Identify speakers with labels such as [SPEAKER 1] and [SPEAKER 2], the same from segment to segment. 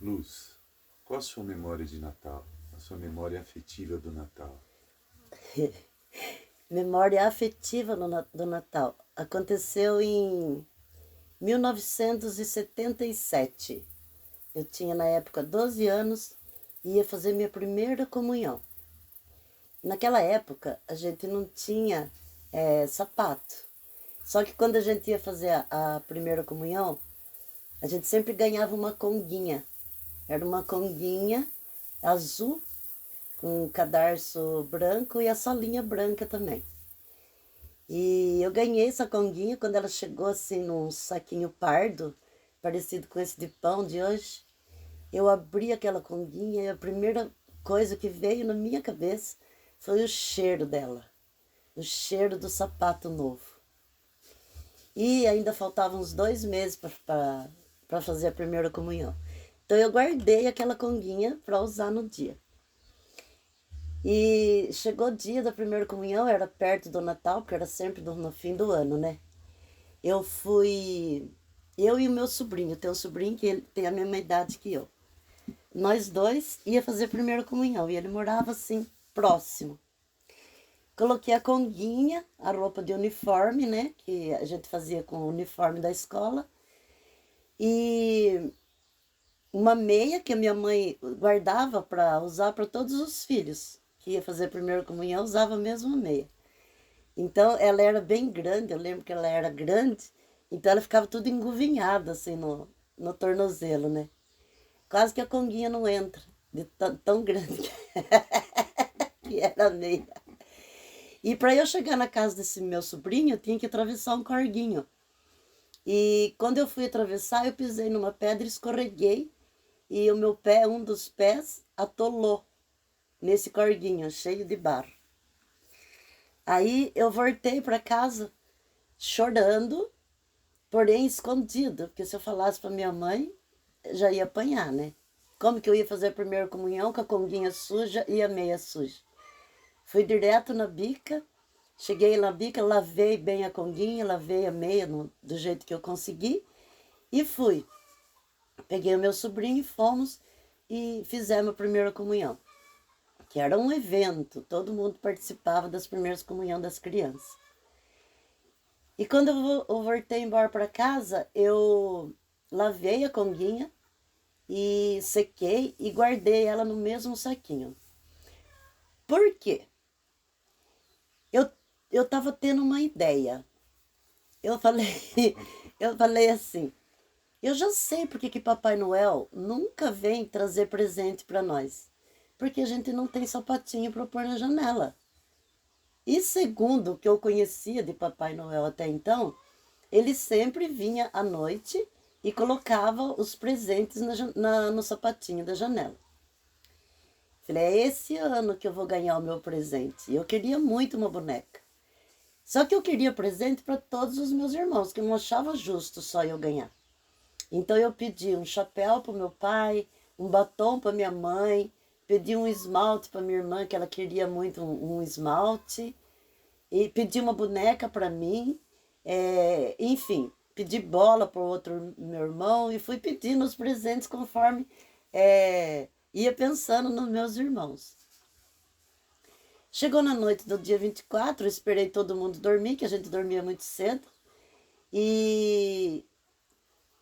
[SPEAKER 1] Luz, qual a sua memória de Natal? A sua memória afetiva do Natal?
[SPEAKER 2] Memória afetiva do Natal. Aconteceu em 1977. Eu tinha na época 12 anos e ia fazer minha primeira comunhão. Naquela época a gente não tinha sapato. Só que quando a gente ia fazer a primeira comunhão, a gente sempre ganhava uma conguinha. Era uma conguinha azul com um cadarço branco e a solinha branca também. E eu ganhei essa conguinha quando ela chegou assim num saquinho pardo, parecido com esse de pão de hoje. Eu abri aquela conguinha e a primeira coisa que veio na minha cabeça foi o cheiro dela, o cheiro do sapato novo. E ainda faltavam uns 2 meses para fazer a primeira comunhão. Então eu guardei aquela conguinha para usar no dia. E chegou o dia da primeira comunhão, era perto do Natal, porque era sempre no fim do ano, né? Eu e o meu sobrinho, tem um sobrinho que ele tem a mesma idade que eu. Nós dois ia fazer a primeira comunhão e ele morava assim, próximo. Coloquei a conguinha, a roupa de uniforme, né? Que a gente fazia com o uniforme da escola. E uma meia que a minha mãe guardava para usar para todos os filhos que ia fazer a primeira comunhão, usava a mesma meia. Então ela era bem grande, eu lembro que ela era grande, então ela ficava tudo enguvinhada assim no tornozelo, né? Quase que a conguinha não entra, de tão grande que era a meia. E para eu chegar na casa desse meu sobrinho, eu tinha que atravessar um corguinho. E quando eu fui atravessar, eu pisei numa pedra, escorreguei e o meu pé, um dos pés, atolou nesse corguinho cheio de barro. Aí eu voltei para casa chorando, porém escondido, porque se eu falasse para minha mãe, já ia apanhar, né? Como que eu ia fazer a primeira comunhão com a conguinha suja e a meia suja? Fui direto na bica, cheguei na bica, lavei bem a conguinha, lavei a meia do jeito que eu consegui e fui. Peguei o meu sobrinho e fomos e fizemos a primeira comunhão, que era um evento, todo mundo participava das primeiras comunhões das crianças. E quando eu voltei embora para casa, eu lavei a conguinha e sequei e guardei ela no mesmo saquinho. Por quê? Eu, eu tava tendo uma ideia. Eu falei, eu falei assim, eu já sei porque que Papai Noel nunca vem trazer presente para nós. Porque a gente não tem sapatinho para pôr na janela. E segundo o que eu conhecia de Papai Noel até então, ele sempre vinha à noite e colocava os presentes no sapatinho da janela. Falei, é esse ano que eu vou ganhar o meu presente. Eu queria muito uma boneca. Só que eu queria presente para todos os meus irmãos, que eu não achava justo só eu ganhar. Então eu pedi um chapéu para o meu pai, um batom para minha mãe, pedi um esmalte para minha irmã, que ela queria muito um esmalte, e pedi uma boneca para mim, enfim, pedi bola para o outro meu irmão e fui pedindo os presentes conforme ia pensando nos meus irmãos. Chegou na noite do dia 24, eu esperei todo mundo dormir, que a gente dormia muito cedo, e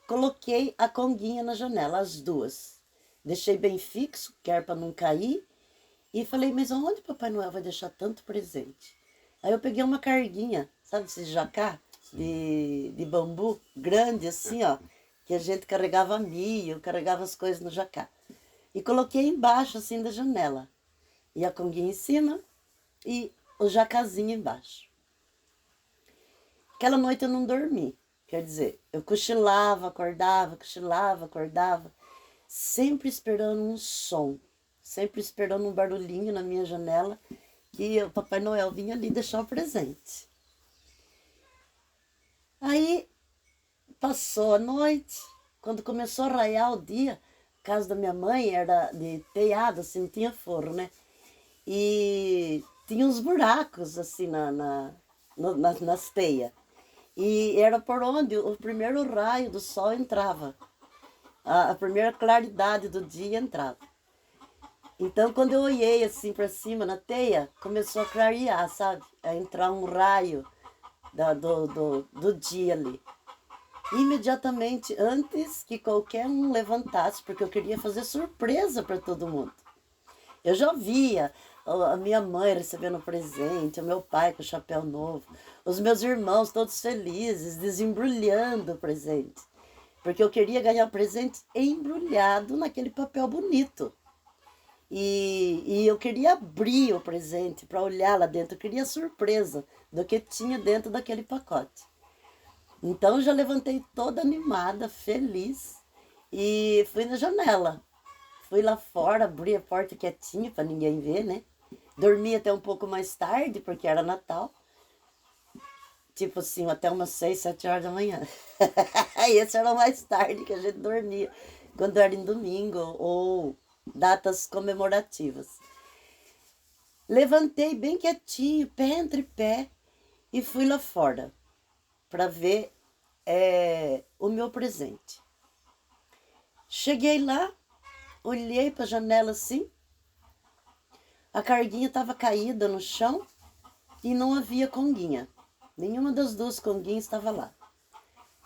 [SPEAKER 2] coloquei a conguinha na janela, as duas. Deixei bem fixo, que era para não cair, e falei, mas onde Papai Noel vai deixar tanto presente? Aí eu peguei uma carguinha, sabe esse jacá de bambu, grande assim, ó, que a gente carregava milho, carregava as coisas no jacá. E coloquei embaixo, assim, da janela. E a conguinha em cima e o jacazinho embaixo. Aquela noite eu não dormi. Quer dizer, eu cochilava, acordava, sempre esperando um som, sempre esperando um barulhinho na minha janela, que o Papai Noel vinha ali deixar o presente. Aí passou a noite, quando começou a raiar o dia, a casa da minha mãe era de telhado, assim, não tinha forro, né? E tinha uns buracos, assim, nas teias. E era por onde o primeiro raio do sol entrava. a primeira claridade do dia entrava. Então, quando eu olhei assim para cima na teia, começou a clarear, sabe? A entrar um raio do dia ali. Imediatamente, antes que qualquer um levantasse, porque eu queria fazer surpresa para todo mundo. Eu já via a minha mãe recebendo presente, o meu pai com o chapéu novo, os meus irmãos todos felizes, desembrulhando o presente. Porque eu queria ganhar presente embrulhado naquele papel bonito. E eu queria abrir o presente para olhar lá dentro, eu queria surpresa do que tinha dentro daquele pacote. Então eu já levantei toda animada, feliz e fui na janela. Fui lá fora, abri a porta quietinho para ninguém ver, né? Dormi até um pouco mais tarde, porque era Natal. Tipo assim, até umas 6, 7 horas da manhã. E esse era mais tarde que a gente dormia, quando era em domingo ou datas comemorativas. Levantei bem quietinho, pé entre pé, e fui lá fora para ver o meu presente. Cheguei lá, olhei para a janela assim, a carguinha estava caída no chão e não havia conguinha. Nenhuma das duas conguinhas estava lá.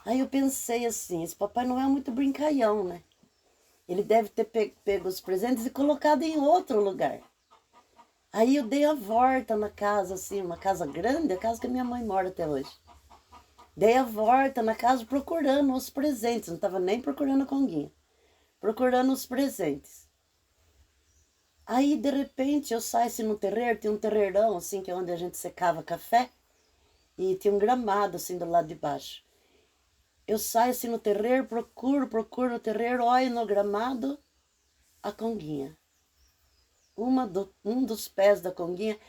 [SPEAKER 2] Aí eu pensei assim, esse Papai Noel é muito brincalhão, né? Ele deve ter pego os presentes e colocado em outro lugar. Aí eu dei a volta na casa, assim, uma casa grande, a casa que a minha mãe mora até hoje. Dei a volta na casa procurando os presentes, não estava nem procurando a conguinha, procurando os presentes. Aí, de repente, eu saio assim no terreiro, tem um terreirão, assim, que é onde a gente secava café, e tinha um gramado, assim, do lado de baixo. Eu saio assim no terreiro, procuro no terreiro, olho no gramado, a conguinha. Um dos pés da conguinha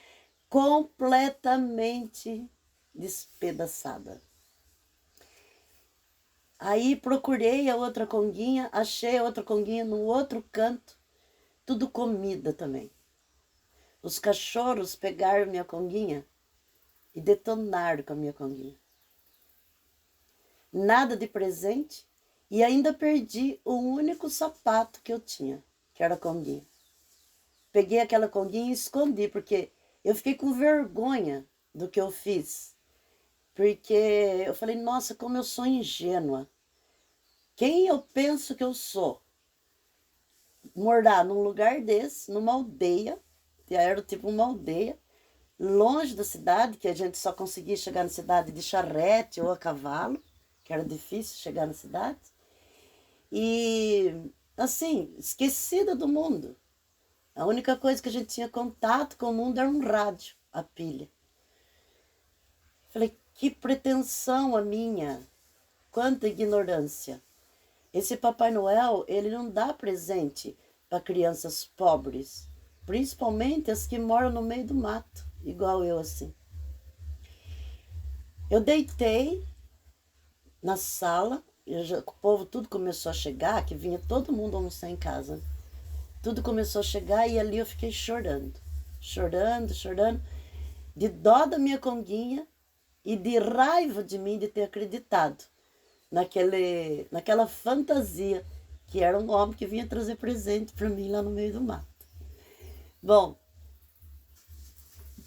[SPEAKER 2] completamente despedaçada. Aí procurei a outra conguinha, achei a outra conguinha no outro canto, tudo comida também. Os cachorros pegaram minha conguinha e detonaram com a minha conguinha. Nada de presente e ainda perdi o único sapato que eu tinha, que era a conguinha. Peguei aquela conguinha e escondi, porque eu fiquei com vergonha do que eu fiz. Porque eu falei, nossa, como eu sou ingênua. Quem eu penso que eu sou? Morar num lugar desse, numa aldeia, que era tipo uma aldeia, longe da cidade, que a gente só conseguia chegar na cidade de charrete ou a cavalo, que era difícil chegar na cidade. E, assim, esquecida do mundo. A única coisa que a gente tinha contato com o mundo era um rádio, a pilha. Falei, que pretensão a minha, quanta ignorância. Esse Papai Noel, ele não dá presente para crianças pobres, principalmente as que moram no meio do mato, igual eu assim. Eu deitei na sala, o povo tudo começou a chegar, que vinha todo mundo almoçar em casa. Tudo começou a chegar e ali eu fiquei chorando, de dó da minha conguinha e de raiva de mim de ter acreditado naquela fantasia que era um homem que vinha trazer presente para mim lá no meio do mato. Bom,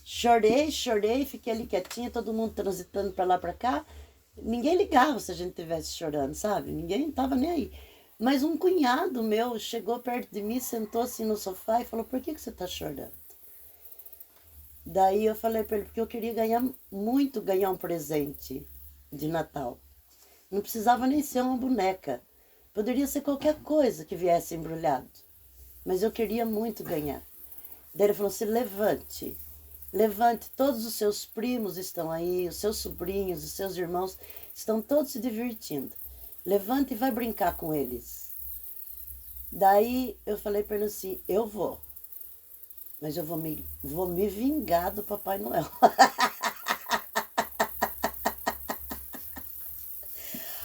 [SPEAKER 2] chorei, fiquei ali quietinha, todo mundo transitando para lá para cá. Ninguém ligava se a gente estivesse chorando, sabe? Ninguém estava nem aí. Mas um cunhado meu chegou perto de mim, sentou assim no sofá e falou, por que você está chorando? Daí eu falei para ele, porque eu queria muito ganhar um presente de Natal. Não precisava nem ser uma boneca. Poderia ser qualquer coisa que viesse embrulhado. Mas eu queria muito ganhar. Daí ele falou assim, levante, todos os seus primos estão aí, os seus sobrinhos, os seus irmãos, estão todos se divertindo. Levante e vai brincar com eles. Daí eu falei para ele assim, eu vou. Mas eu vou me vingar do Papai Noel.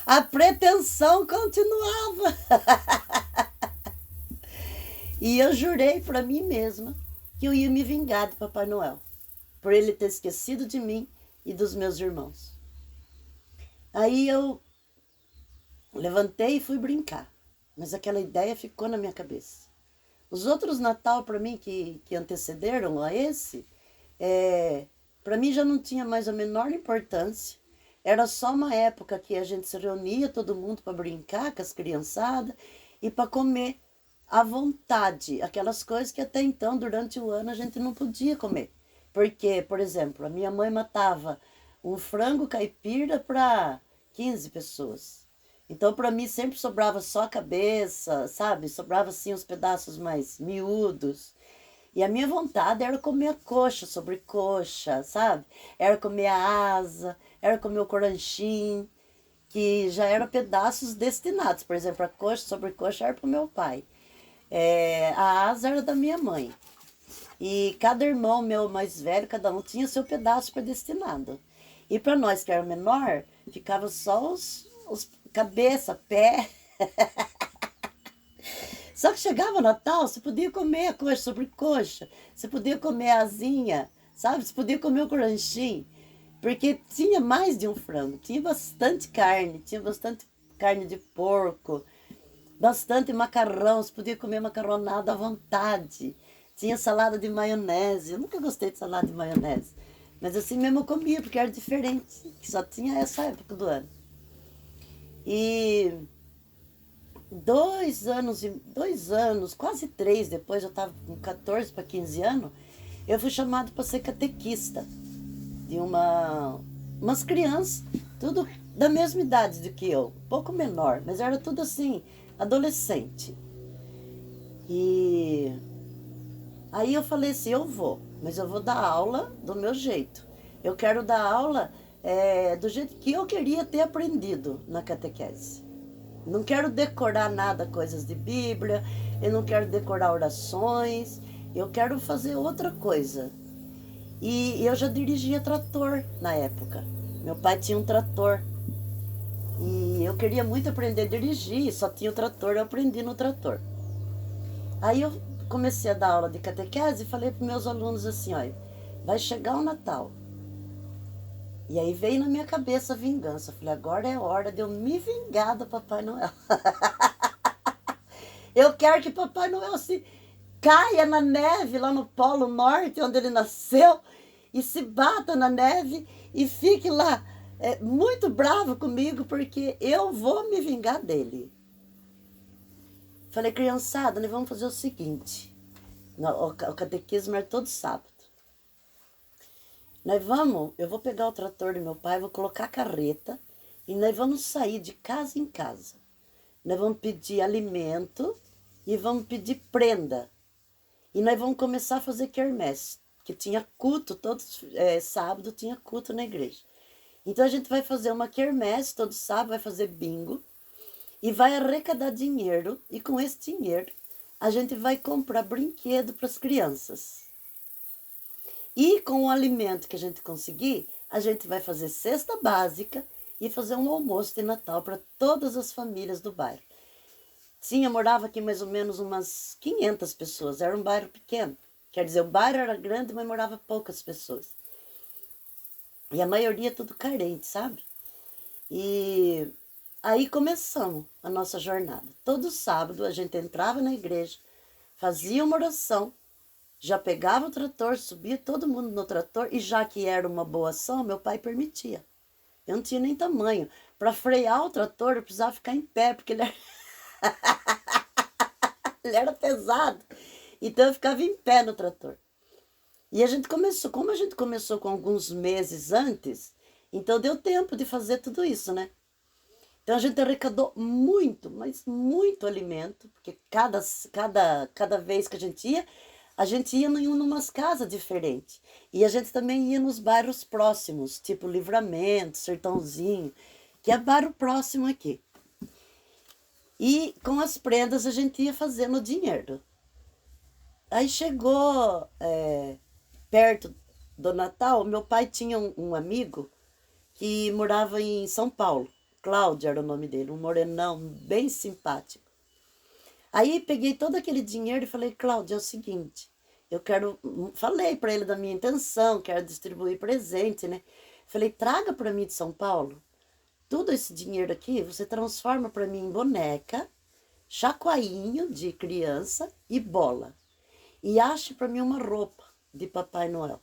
[SPEAKER 2] A pretensão continuava. E eu jurei para mim mesma que eu ia me vingar do Papai Noel, por ele ter esquecido de mim e dos meus irmãos. Aí eu levantei e fui brincar. mas aquela ideia ficou na minha cabeça. Os outros Natal, para mim, que antecederam a esse, para mim já não tinha mais a menor importância. Era só uma época que a gente se reunia, todo mundo para brincar com as criançadas e para comer à vontade, aquelas coisas que até então, durante o ano, a gente não podia comer. Porque, por exemplo, a minha mãe matava um frango caipira para 15 pessoas. Então, para mim, sempre sobrava só a cabeça, sabe? Sobrava, assim, os pedaços mais miúdos. E a minha vontade era comer a coxa sobre coxa, sabe? Era comer a asa, era comer o coranchim, que já eram pedaços destinados. Por exemplo, a coxa sobre coxa era para o meu pai. A asa era da minha mãe. E cada irmão meu mais velho, cada um tinha seu pedaço predestinado. E para nós que era menor, ficava só os cabeça, pé. Só que chegava Natal, você podia comer a coxa sobre coxa, você podia comer a asinha, sabe? Você podia comer o coranchim, porque tinha mais de um frango, tinha bastante carne de porco, bastante macarrão, você podia comer macarronada à vontade. Tinha salada de maionese, eu nunca gostei de salada de maionese, mas assim mesmo eu comia, porque era diferente, que só tinha essa época do ano. E 2 anos, quase 3, depois eu estava com 14 para 15 anos, eu fui chamado para ser catequista de umas crianças, tudo da mesma idade do que eu, um pouco menor, mas era tudo assim, adolescente. E aí eu falei assim, eu vou, mas eu vou dar aula do meu jeito. Eu quero dar aula do jeito que eu queria ter aprendido na catequese. Não quero decorar nada, coisas de Bíblia, eu não quero decorar orações, eu quero fazer outra coisa. E eu já dirigia trator na época. Meu pai tinha um trator. E eu queria muito aprender a dirigir, só tinha o trator, eu aprendi no trator. Aí eu comecei a dar aula de catequese e falei para meus alunos assim, olha, vai chegar o Natal. E aí veio na minha cabeça a vingança. Eu falei, agora é hora de eu me vingar do Papai Noel. Eu quero que Papai Noel se caia na neve lá no Polo Norte, onde ele nasceu, e se bata na neve e fique lá muito bravo comigo, porque eu vou me vingar dele. Falei, criançada, nós vamos fazer o seguinte. O catequismo é todo sábado. Eu vou pegar o trator do meu pai, vou colocar a carreta e nós vamos sair de casa em casa. Nós vamos pedir alimento e vamos pedir prenda. E nós vamos começar a fazer quermesse, que tinha culto, todo sábado tinha culto na igreja. Então a gente vai fazer uma quermesse todo sábado, vai fazer bingo e vai arrecadar dinheiro. E com esse dinheiro a gente vai comprar brinquedo para as crianças. E com o alimento que a gente conseguir, a gente vai fazer cesta básica e fazer um almoço de Natal para todas as famílias do bairro. Morava aqui mais ou menos umas 500 pessoas, era um bairro pequeno. Quer dizer, o bairro era grande, mas morava poucas pessoas. E a maioria tudo carente, sabe? E aí começamos a nossa jornada. Todo sábado a gente entrava na igreja, fazia uma oração, já pegava o trator, subia todo mundo no trator, e já que era uma boa ação, meu pai permitia. Eu não tinha nem tamanho. Para frear o trator, eu precisava ficar em pé, porque ele era pesado. Então eu ficava em pé no trator. E como a gente começou com alguns meses antes, então deu tempo de fazer tudo isso, né? Então a gente arrecadou muito, mas muito alimento, porque cada vez que a gente ia em umas casas diferentes. E a gente também ia nos bairros próximos, tipo Livramento, Sertãozinho, que é bairro próximo aqui. E com as prendas a gente ia fazendo dinheiro. Aí chegou perto do Natal, meu pai tinha um amigo que morava em São Paulo. Cláudio era o nome dele, um morenão bem simpático. Aí peguei todo aquele dinheiro e falei, Cláudio, é o seguinte, falei para ele da minha intenção, quero distribuir presente, né? Falei, traga para mim de São Paulo, todo esse dinheiro aqui, você transforma para mim em boneca, chacoalhinho de criança e bola. E ache para mim uma roupa de Papai Noel.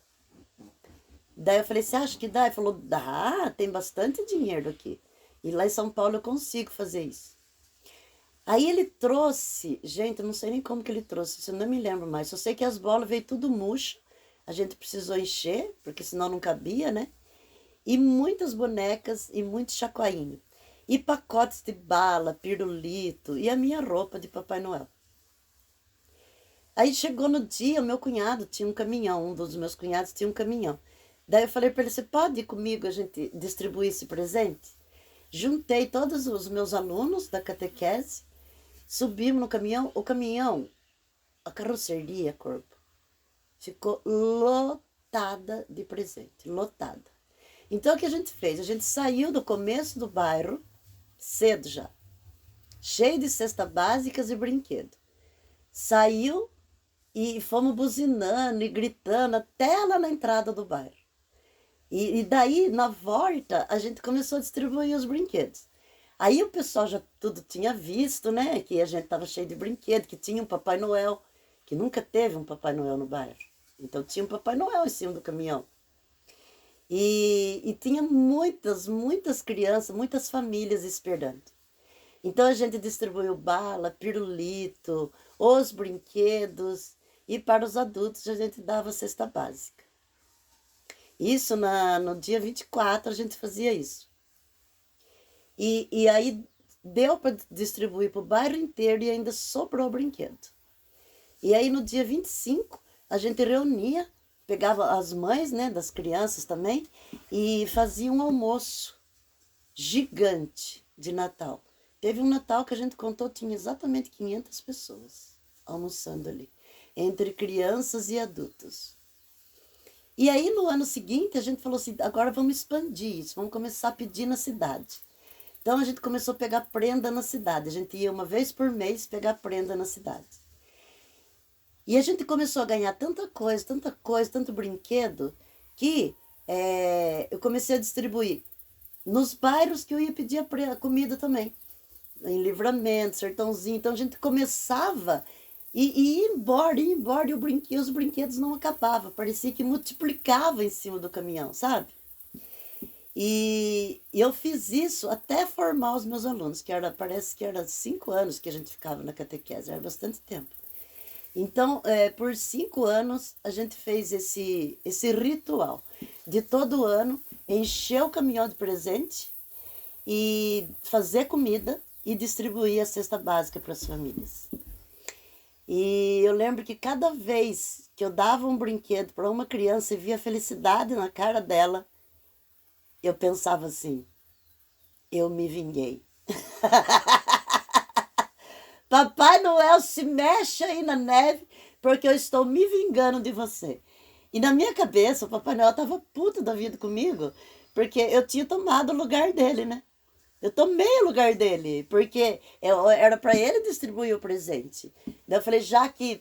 [SPEAKER 2] Daí eu falei, você acha que dá? Ele falou, dá, tem bastante dinheiro aqui. E lá em São Paulo eu consigo fazer isso. Aí ele trouxe, gente, eu não sei nem como que ele trouxe, isso eu não me lembro mais. Só sei que as bolas veio tudo murcho, a gente precisou encher, porque senão não cabia, né? E muitas bonecas e muito chacoalhinho. E pacotes de bala, pirulito e a minha roupa de Papai Noel. Aí chegou no dia, o meu cunhado tinha um caminhão, um dos meus cunhados tinha um caminhão. Daí eu falei para ele, você pode ir comigo a gente distribuir esse presente? Juntei todos os meus alunos da catequese, subimos no caminhão, o caminhão, a carroceria, corpo, ficou lotada de presente, lotada. Então o que a gente fez? A gente saiu do começo do bairro, cedo já, cheio de cestas básicas e brinquedo. Saiu e fomos buzinando e gritando até lá na entrada do bairro. E daí, na volta, a gente começou a distribuir os brinquedos. Aí o pessoal já tudo tinha visto, né? Que a gente tava cheio de brinquedo, que tinha um Papai Noel, que nunca teve um Papai Noel no bairro. Então tinha um Papai Noel em cima do caminhão. E tinha muitas crianças, muitas famílias esperando. Então a gente distribuiu bala, pirulito, os brinquedos, e para os adultos a gente dava cesta básica. Isso no dia 24 a gente fazia isso. E aí deu para distribuir para o bairro inteiro e ainda sobrou brinquedo. E aí no dia 25 a gente reunia, pegava as mães, né, das crianças também, e fazia um almoço gigante de Natal. Teve um Natal que a gente contou, tinha exatamente 500 pessoas almoçando ali, entre crianças e adultos. E aí no ano seguinte a gente falou assim, agora vamos expandir isso, vamos começar a pedir na cidade. Então a gente começou a pegar prenda na cidade, a gente ia uma vez por mês pegar prenda na cidade. E a gente começou a ganhar tanta coisa, tanto brinquedo, que eu comecei a distribuir nos bairros que eu ia pedir a comida também. Em Livramento, Sertãozinho. Então a gente começava e ia embora, e os brinquedos não acabavam. Parecia que multiplicava em cima do caminhão, sabe? E eu fiz isso até formar os meus alunos, parece que era 5 anos que a gente ficava na catequese, era bastante tempo. Então, por 5 anos, a gente fez esse ritual de todo ano encher o caminhão de presente e fazer comida e distribuir a cesta básica para as famílias. E eu lembro que cada vez que eu dava um brinquedo para uma criança e via felicidade na cara dela, eu pensava assim, eu me vinguei. Papai Noel, se mexe aí na neve, porque eu estou me vingando de você. E na minha cabeça, o Papai Noel estava puto da vida comigo, porque eu tinha tomado o lugar dele, né? Eu tomei o lugar dele, porque era para ele distribuir o presente. Daí eu falei,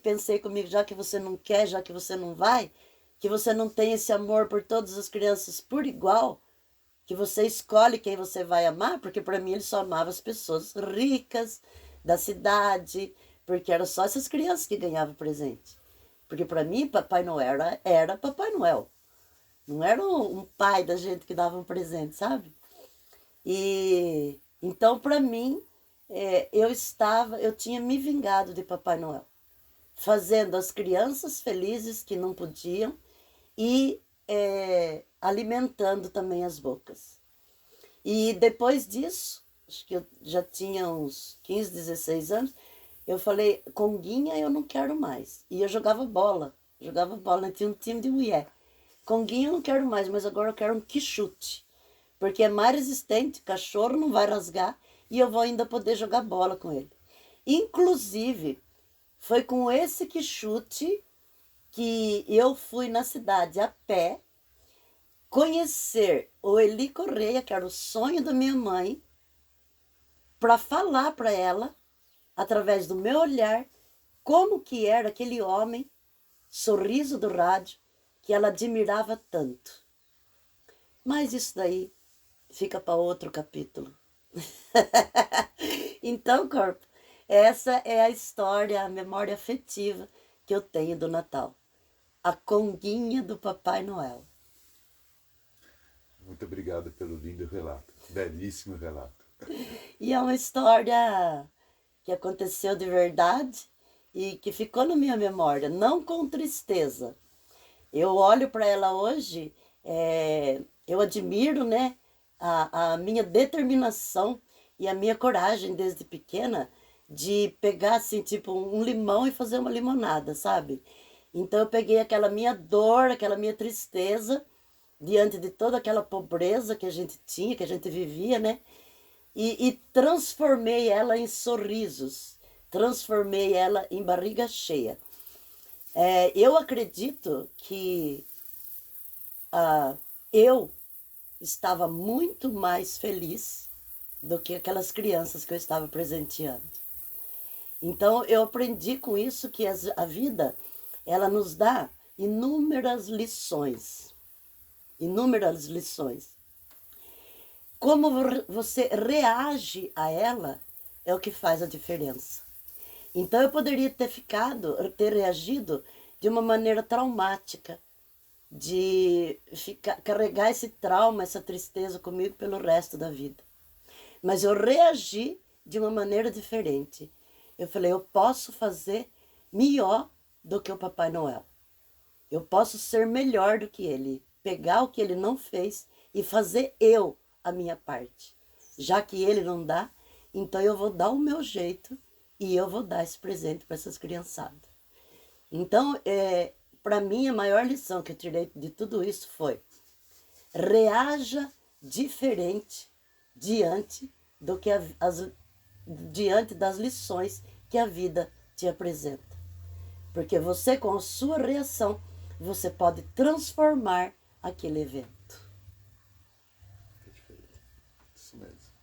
[SPEAKER 2] pensei comigo, já que você não quer, já que você não vai, que você não tem esse amor por todas as crianças por igual, que você escolhe quem você vai amar, porque para mim ele só amava as pessoas ricas da cidade, porque eram só essas crianças que ganhavam presente. Porque para mim, Papai Noel era Papai Noel. Não era um pai da gente que dava um presente, sabe? E então, para mim, eu tinha me vingado de Papai Noel, fazendo as crianças felizes que não podiam e alimentando também as bocas. E depois disso, acho que eu já tinha uns 15, 16 anos, eu falei, conguinha eu não quero mais. E eu jogava bola, tinha um time de mulher. Conguinha eu não quero mais, mas agora eu quero um quichute. Porque é mais resistente, o cachorro não vai rasgar e eu vou ainda poder jogar bola com ele. Inclusive, foi com esse quichute que eu fui na cidade a pé conhecer o Eli Correia, que era o sonho da minha mãe, para falar para ela, através do meu olhar, como que era aquele homem, sorriso do rádio, que ela admirava tanto. Mas isso daí fica para outro capítulo. Então, corpo, Essa é a história, a memória afetiva que eu tenho do Natal. A conguinha do Papai Noel.
[SPEAKER 1] Muito obrigado pelo lindo relato. Belíssimo relato.
[SPEAKER 2] E é uma história que aconteceu de verdade e que ficou na minha memória, não com tristeza. Eu olho para ela hoje, eu admiro, né, a minha determinação e a minha coragem desde pequena de pegar assim, tipo, um limão e fazer uma limonada, sabe? Então eu peguei aquela minha dor, aquela minha tristeza, diante de toda aquela pobreza que a gente tinha, que a gente vivia, né? E transformei ela em sorrisos, transformei ela em barriga cheia. Eu acredito que eu estava muito mais feliz do que aquelas crianças que eu estava presenteando. Então eu aprendi com isso que a vida, ela nos dá inúmeras lições. Inúmeras lições. Como você reage a ela é o que faz a diferença. Então eu poderia ter reagido de uma maneira traumática, de carregar esse trauma, essa tristeza comigo pelo resto da vida. Mas eu reagi de uma maneira diferente. Eu falei, eu posso fazer melhor do que o Papai Noel. Eu posso ser melhor do que ele, pegar o que ele não fez e fazer eu a minha parte. Já que ele não dá, então eu vou dar o meu jeito e eu vou dar esse presente para essas criançadas. Então, para mim, a maior lição que eu tirei de tudo isso foi: reaja diferente diante diante das lições que a vida te apresenta. Porque você, com a sua reação, você pode transformar aquele evento.
[SPEAKER 1] Isso mesmo.